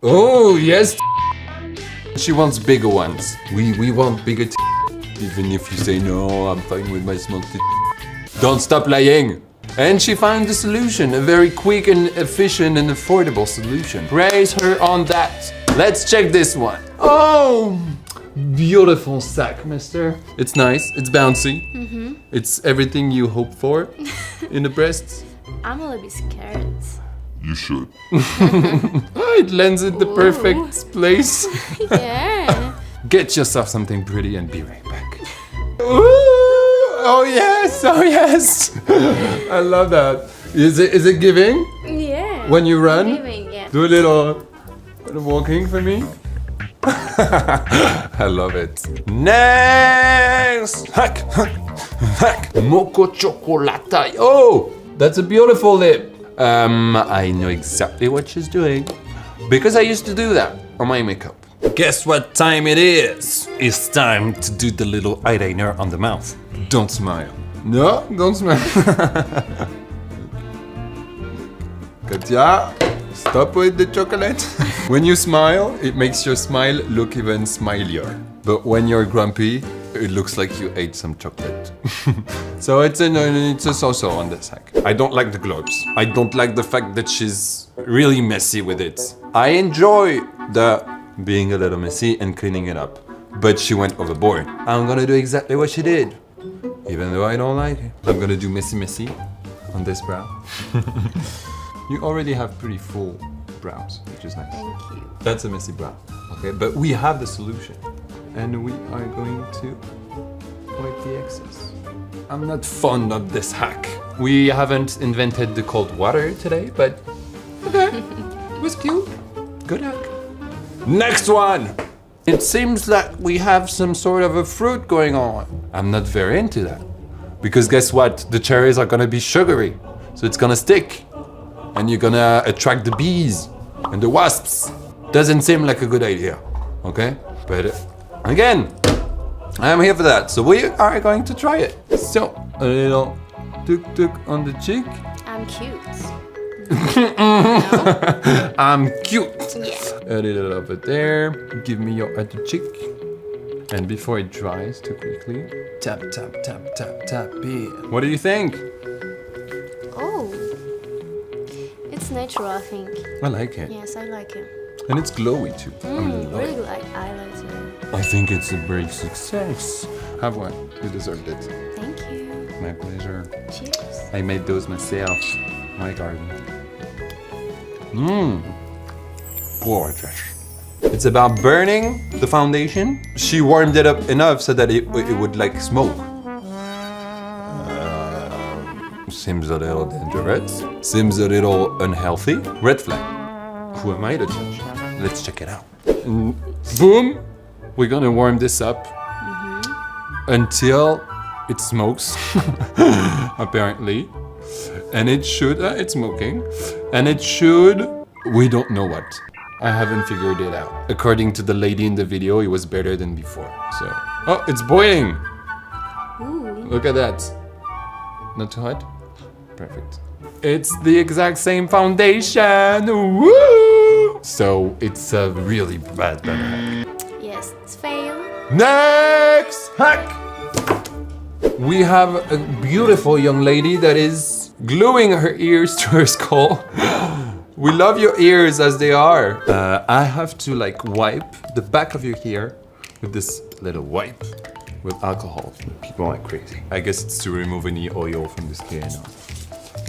Oh, yes. She wants bigger ones. We want bigger even if you say, no, I'm fine with my small Don't stop lying. And she found a solution, a very quick and efficient and affordable solution. Praise her on that. Let's check this one. Oh, beautiful sack, mister. It's nice, it's bouncy. It's everything you hope for in the breasts. I'm a little bit scared. You should. Oh, it lands in the perfect place. Yeah. Get yourself something pretty and be right back. Ooh, oh yes, oh yes. I love that. Is it giving? Yeah. When you run? Giving, yeah. Do a little walking for me. I love it. Next! Hack, hack, hack. Moco chocolata. Oh, that's a beautiful lip. I know exactly what she's doing because I used to do that on my makeup. Guess what time it is? It's time to do the little eyeliner on the mouth. Don't smile. No, don't smile. Katya, stop with the chocolate. When you smile, it makes your smile look even smilier. But when you're grumpy, it looks like you ate some chocolate. So it's a so-so on this hack. I don't like the globes. I don't like the fact that she's really messy with it. I enjoy the being a little messy and cleaning it up. But she went overboard. I'm gonna do exactly what she did. Even though I don't like it. I'm gonna do messy on this brow. You already have pretty full brows, which is nice. Thank you. That's a messy brow. Okay, but we have the solution. And we are going to wipe the excess. I'm not fond of this hack. We haven't invented the cold water today, but okay, it was cute. Good hack. Next one! It seems like we have some sort of a fruit going on. I'm not very into that. Because guess what? The cherries are gonna be sugary. So it's gonna stick. And you're gonna attract the bees and the wasps. Doesn't seem like a good idea, okay? But again, I'm here for that. So we are going to try it. So a little tuk-tuk on the cheek. I'm cute. I'm cute. Yeah. A little over there. Give me your other cheek. And before it dries too quickly, tap, tap, tap, tap, tap it. What do you think? Oh. It's natural, I think. I like it. Yes, I like it. And it's glowy too. I love Really it. good highlighter. I think it's a great success. Have one. You deserved it. Thank you. My pleasure. Cheers. I made those myself. My garden. Gorgeous. It's about burning the foundation. She warmed it up enough so that it would like smoke. Seems a little dangerous. Seems a little unhealthy. Red flag. Who am I to judge? Let's check it out. Boom! We're gonna warm this up until it smokes, apparently. And it should, it's smoking. And it should, we don't know what. I haven't figured it out. According to the lady in the video, it was better than before. So, oh, it's boiling. Ooh. Look at that. Not too hot? Perfect. It's the exact same foundation. Woo! So it's a really bad hack. Yes, it's fail. Next hack! We have a beautiful young lady that is gluing her ears to her skull. We love your ears as they are. I have to like wipe the back of your ear with this little wipe with alcohol. People are crazy. I guess it's to remove any oil from the skin or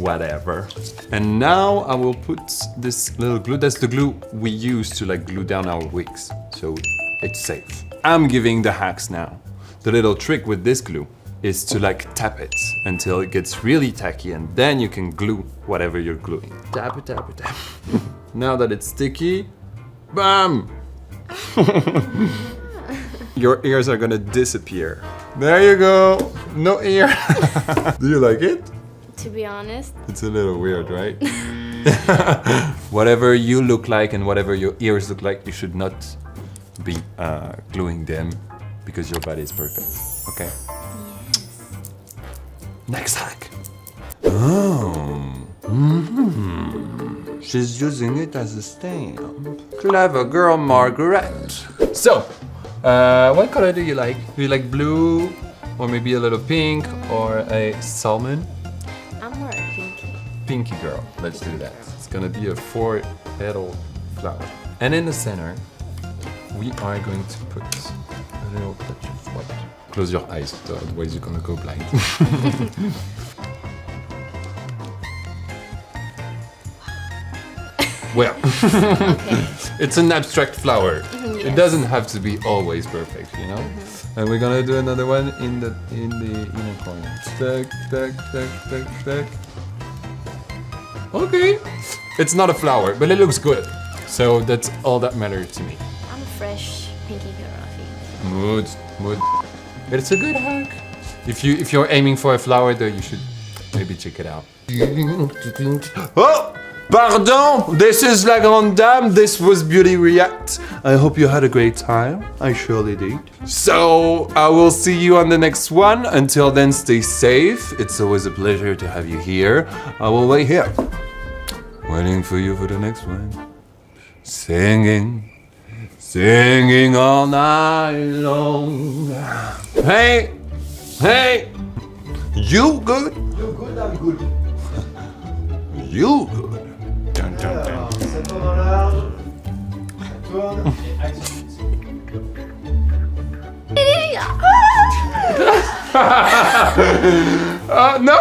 whatever. And now I will put this little glue. That's the glue we use to like glue down our wigs. So it's safe. I'm giving the hacks now. The little trick with this glue is to like tap it until it gets really tacky and then you can glue whatever you're gluing. Tap it, tap it, tap. Now that it's sticky, bam! Your ears are gonna disappear. There you go. No ear. Do you like it? To be honest. It's a little weird, right? Whatever you look like and whatever your ears look like, you should not be gluing them because your body is perfect. Okay? Next hack. Oh. She's using it as a stamp. Clever girl, Margaret. So, what color do you like? Do you like blue, or maybe a little pink, or a salmon? I'm more pinky. Pinky girl. Let's do that. It's gonna be a 4-petal flower. And in the center, we are going to put a little touch of white. Close your eyes, otherwise you're gonna go blind. Well, it's an abstract flower. Yes. It doesn't have to be always perfect, you know. And we're gonna do another one in the inner corner. Tuck, tuck, tuck, tuck, tuck. Okay, it's not a flower, but it looks good. So that's all that matters to me. I'm a fresh pinky girl, I think. Mood. It's a good hack. If you're aiming for a flower, though, you should maybe check it out. Oh! Pardon, this is La Grande Dame, this was Beauty React. I hope you had a great time, I surely did. So, I will see you on the next one. Until then, stay safe. It's always a pleasure to have you here. I will wait here, waiting for you for the next one. Singing all night long. Hey, you good? You're good, I'm good. You good? Dun, dun, dun. Alors, ça tourne en large, ça tourne et action. No!